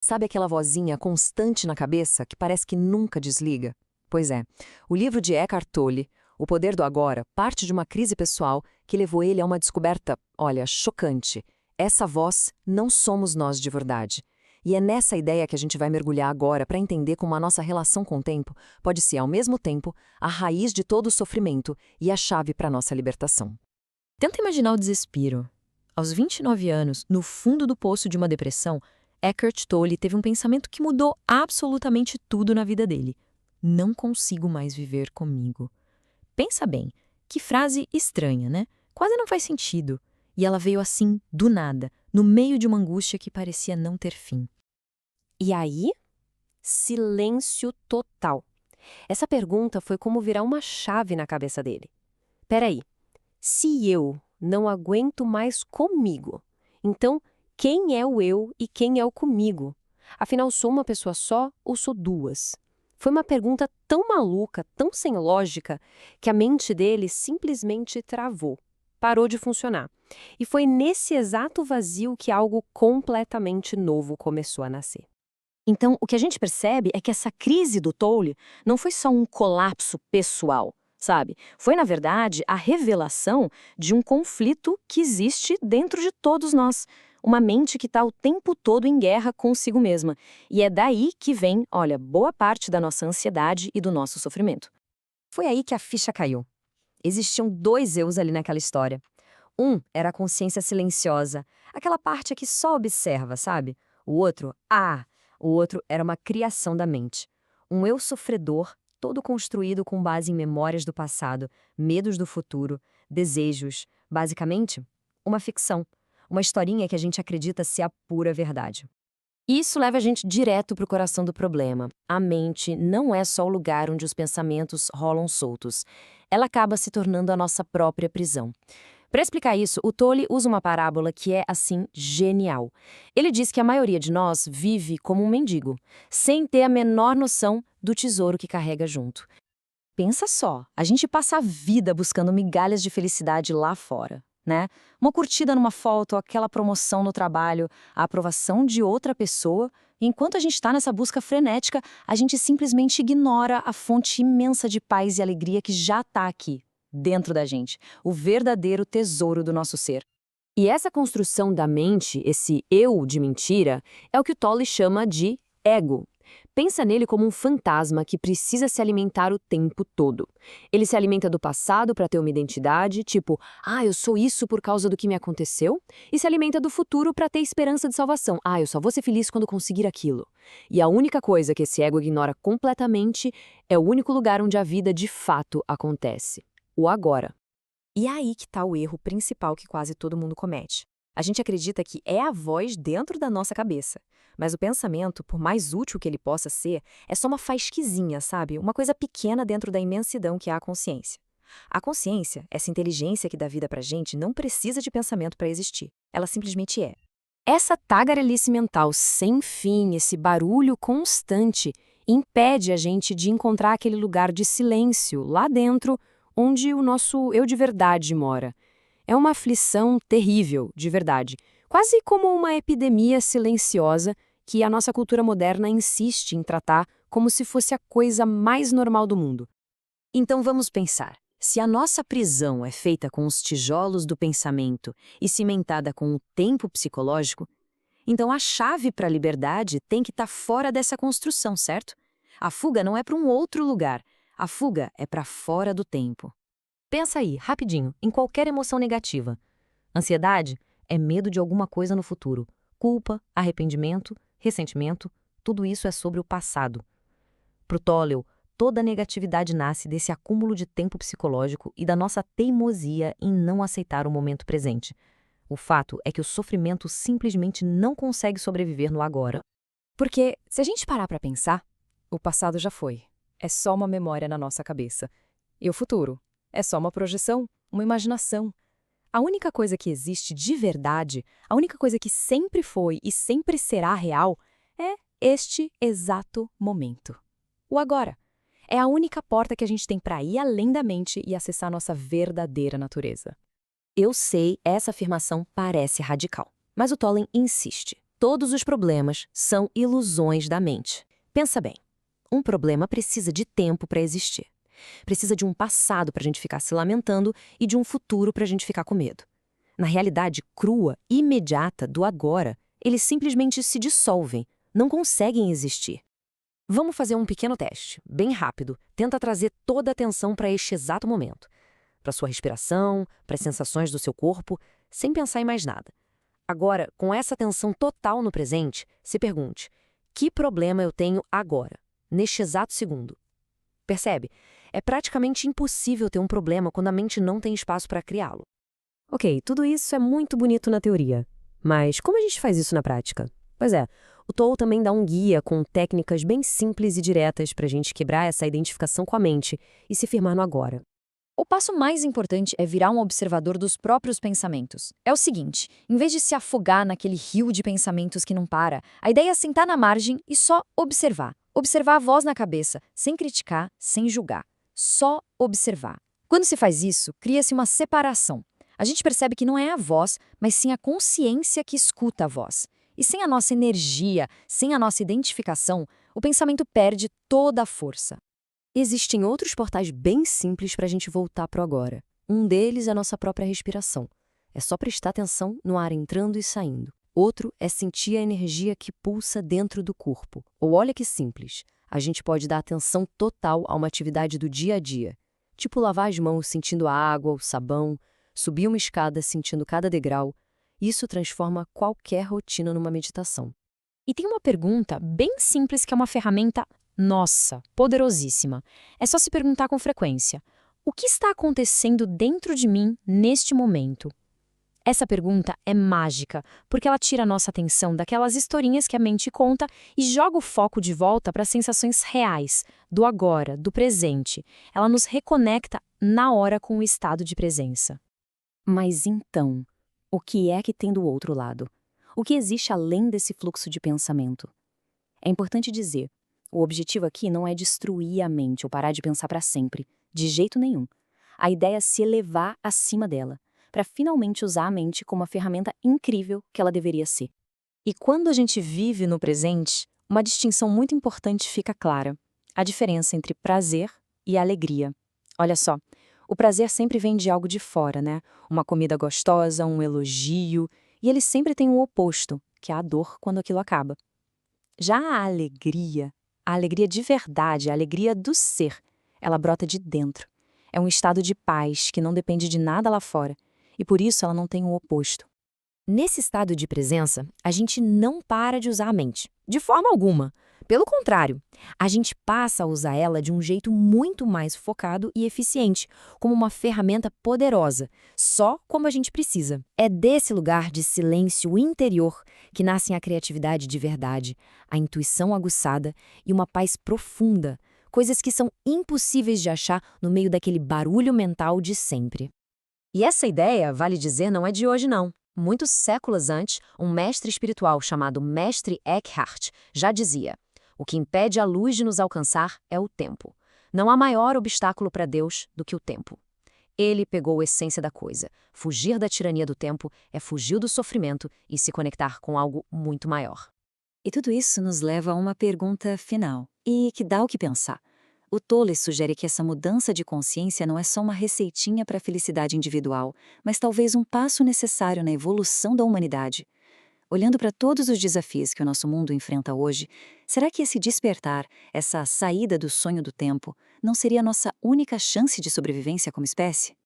Sabe aquela vozinha constante na cabeça que parece que nunca desliga? Pois é, o livro de Eckhart Tolle, O Poder do Agora, parte de uma crise pessoal que levou ele a uma descoberta, olha, chocante. Essa voz não somos nós de verdade. E é nessa ideia que a gente vai mergulhar agora para entender como a nossa relação com o tempo pode ser, ao mesmo tempo, a raiz de todo o sofrimento e a chave para a nossa libertação. Tenta imaginar o desespero. Aos 29 anos, no fundo do poço de uma depressão, Eckhart Tolle teve um pensamento que mudou absolutamente tudo na vida dele. Não consigo mais viver comigo. Pensa bem, que frase estranha, né? Quase não faz sentido. E ela veio assim, do nada, no meio de uma angústia que parecia não ter fim. E aí? Silêncio total. Essa pergunta foi como virar uma chave na cabeça dele. Peraí, se eu não aguento mais comigo, então quem é o eu e quem é o comigo? Afinal, sou uma pessoa só ou sou duas? Foi uma pergunta tão maluca, tão sem lógica, que a mente dele simplesmente travou, parou de funcionar. E foi nesse exato vazio que algo completamente novo começou a nascer. Então, o que a gente percebe é que essa crise do Tolle não foi só um colapso pessoal, sabe? Foi, na verdade, a revelação de um conflito que existe dentro de todos nós. Uma mente que está o tempo todo em guerra consigo mesma. E é daí que vem, olha, boa parte da nossa ansiedade e do nosso sofrimento. Foi aí que a ficha caiu. Existiam dois eus ali naquela história. Um era a consciência silenciosa, aquela parte que só observa, sabe? O outro era uma criação da mente. Um eu sofredor, todo construído com base em memórias do passado, medos do futuro, desejos. Basicamente, uma ficção. Uma historinha que a gente acredita ser a pura verdade. Isso leva a gente direto para o coração do problema. A mente não é só o lugar onde os pensamentos rolam soltos. Ela acaba se tornando a nossa própria prisão. Para explicar isso, o Tolle usa uma parábola que é, assim, genial. Ele diz que a maioria de nós vive como um mendigo, sem ter a menor noção do tesouro que carrega junto. Pensa só, a gente passa a vida buscando migalhas de felicidade lá fora, né? Uma curtida numa foto, aquela promoção no trabalho, a aprovação de outra pessoa. Enquanto a gente está nessa busca frenética, a gente simplesmente ignora a fonte imensa de paz e alegria que já está aqui, dentro da gente, o verdadeiro tesouro do nosso ser. E essa construção da mente, esse eu de mentira, é o que o Tolle chama de ego. Pensa nele como um fantasma que precisa se alimentar o tempo todo. Ele se alimenta do passado para ter uma identidade, tipo, eu sou isso por causa do que me aconteceu, e se alimenta do futuro para ter esperança de salvação. Eu só vou ser feliz quando conseguir aquilo. E a única coisa que esse ego ignora completamente é o único lugar onde a vida de fato acontece. O agora. E é aí que está o erro principal que quase todo mundo comete. A gente acredita que é a voz dentro da nossa cabeça. Mas o pensamento, por mais útil que ele possa ser, é só uma fasquizinha, sabe? Uma coisa pequena dentro da imensidão que é a consciência. A consciência, essa inteligência que dá vida pra gente, não precisa de pensamento para existir. Ela simplesmente é. Essa tagarelice mental sem fim, esse barulho constante, impede a gente de encontrar aquele lugar de silêncio lá dentro, onde o nosso eu de verdade mora. É uma aflição terrível, de verdade, quase como uma epidemia silenciosa que a nossa cultura moderna insiste em tratar como se fosse a coisa mais normal do mundo. Então vamos pensar, se a nossa prisão é feita com os tijolos do pensamento e cimentada com o tempo psicológico, então a chave para a liberdade tem que estar fora dessa construção, certo? A fuga não é para um outro lugar, a fuga é para fora do tempo. Pensa aí, rapidinho, em qualquer emoção negativa. Ansiedade é medo de alguma coisa no futuro. Culpa, arrependimento, ressentimento, tudo isso é sobre o passado. Pro Tolle, toda negatividade nasce desse acúmulo de tempo psicológico e da nossa teimosia em não aceitar o momento presente. O fato é que o sofrimento simplesmente não consegue sobreviver no agora. Porque, se a gente parar para pensar, o passado já foi. É só uma memória na nossa cabeça. E o futuro? É só uma projeção, uma imaginação. A única coisa que existe de verdade, a única coisa que sempre foi e sempre será real, é este exato momento. O agora. É a única porta que a gente tem para ir além da mente e acessar nossa verdadeira natureza. Eu sei, essa afirmação parece radical, mas o Tolle insiste. todos os problemas são ilusões da mente. Pensa bem, um problema precisa de tempo para existir. Precisa de um passado para a gente ficar se lamentando e de um futuro para a gente ficar com medo. Na realidade crua, imediata do agora, eles simplesmente se dissolvem, não conseguem existir. Vamos fazer um pequeno teste, bem rápido. Tenta trazer toda a atenção para este exato momento. Para sua respiração, para as sensações do seu corpo, sem pensar em mais nada. Agora, com essa atenção total no presente, se pergunte: que problema eu tenho agora, neste exato segundo? Percebe? É praticamente impossível ter um problema quando a mente não tem espaço para criá-lo. Ok, tudo isso é muito bonito na teoria. Mas como a gente faz isso na prática? Pois é, o Toll também dá um guia com técnicas bem simples e diretas para a gente quebrar essa identificação com a mente e se firmar no agora. O passo mais importante é virar um observador dos próprios pensamentos. É o seguinte, em vez de se afogar naquele rio de pensamentos que não para, a ideia é sentar na margem e só observar. Observar a voz na cabeça, sem criticar, sem julgar. Só observar. Quando se faz isso, cria-se uma separação. A gente percebe que não é a voz, mas sim a consciência que escuta a voz. E sem a nossa energia, sem a nossa identificação, o pensamento perde toda a força. Existem outros portais bem simples para a gente voltar para o agora. Um deles é a nossa própria respiração. É só prestar atenção no ar entrando e saindo. Outro é sentir a energia que pulsa dentro do corpo. Ou olha que simples, a gente pode dar atenção total a uma atividade do dia a dia. Tipo lavar as mãos sentindo a água, o sabão, subir uma escada sentindo cada degrau. Isso transforma qualquer rotina numa meditação. E tem uma pergunta bem simples que é uma ferramenta, nossa, poderosíssima. É só se perguntar com frequência: o que está acontecendo dentro de mim neste momento? Essa pergunta é mágica, porque ela tira a nossa atenção daquelas historinhas que a mente conta e joga o foco de volta para as sensações reais, do agora, do presente. Ela nos reconecta na hora com o estado de presença. Mas então, o que é que tem do outro lado? O que existe além desse fluxo de pensamento? É importante dizer, o objetivo aqui não é destruir a mente ou parar de pensar para sempre, de jeito nenhum. A ideia é se elevar acima dela, para finalmente usar a mente como a ferramenta incrível que ela deveria ser. E quando a gente vive no presente, uma distinção muito importante fica clara: a diferença entre prazer e alegria. Olha só, o prazer sempre vem de algo de fora, né? Uma comida gostosa, um elogio, e ele sempre tem o oposto, que é a dor quando aquilo acaba. Já a alegria de verdade, a alegria do ser, ela brota de dentro. É um estado de paz que não depende de nada lá fora, e por isso ela não tem o oposto. Nesse estado de presença, a gente não para de usar a mente, de forma alguma. Pelo contrário, a gente passa a usar ela de um jeito muito mais focado e eficiente, como uma ferramenta poderosa, só como a gente precisa. É desse lugar de silêncio interior que nascem a criatividade de verdade, a intuição aguçada e uma paz profunda, coisas que são impossíveis de achar no meio daquele barulho mental de sempre. E essa ideia, vale dizer, não é de hoje não. Muitos séculos antes, um mestre espiritual chamado Mestre Eckhart já dizia: o que impede a luz de nos alcançar é o tempo. Não há maior obstáculo para Deus do que o tempo. Ele pegou a essência da coisa. Fugir da tirania do tempo é fugir do sofrimento e se conectar com algo muito maior. E tudo isso nos leva a uma pergunta final, e que dá o que pensar. O Tolle sugere que essa mudança de consciência não é só uma receitinha para a felicidade individual, mas talvez um passo necessário na evolução da humanidade. Olhando para todos os desafios que o nosso mundo enfrenta hoje, será que esse despertar, essa saída do sonho do tempo, não seria a nossa única chance de sobrevivência como espécie?